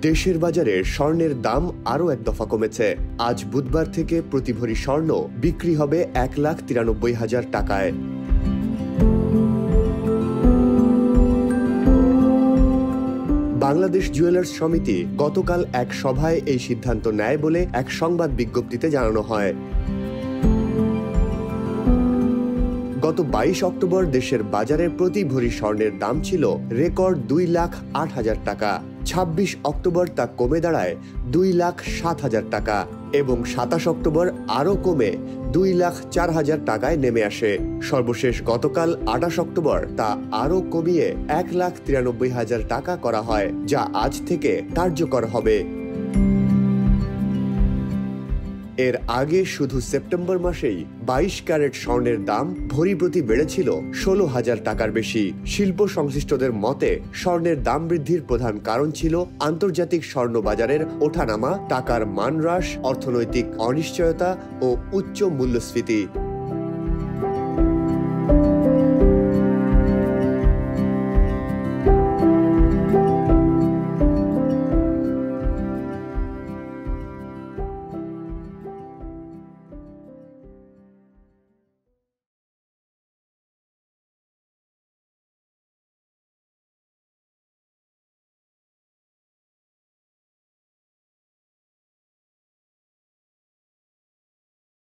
দেশের বাজারে স্বর্ণের দাম আরও এক দফা কমেছে। আজ বুধবার থেকে প্রতি ভরি স্বর্ণ বিক্রি হবে 1,93,000 টাকায়। বাংলাদেশ জুয়েলার্স সমিতি গতকাল এক সভায় এই সিদ্ধান্ত নেয় বলে এক সংবাদ বিজ্ঞপ্তিতে জানানো হয়। গত 22 অক্টোবর দেশের বাজারে প্রতি ভরি স্বর্ণের দাম ছিল রেকর্ড 2,08,000 টাকা। 26 অক্টোবর তা কমে দাঁড়ায় 2,07,000 টাকা এবং 27 অক্টোবর আরও কমে 2,04,000 টাকায় নেমে আসে। সর্বশেষ গতকাল 28 অক্টোবর তা আরও কমিয়ে 1,93,000 টাকা করা হয়, যা আজ থেকে কার্যকর হবে। এর আগে শুধু সেপ্টেম্বর মাসেই 22 ক্যারেট স্বর্ণের দাম ভরি প্রতি বেড়েছিল 16,000 টাকার বেশি। শিল্প সংশ্লিষ্টদের মতে স্বর্ণের দাম বৃদ্ধির প্রধান কারণ ছিল আন্তর্জাতিক স্বর্ণ বাজারের ওঠানামা, টাকার মান হ্রাস, অর্থনৈতিক অনিশ্চয়তা ও উচ্চ মূল্যস্ফীতি।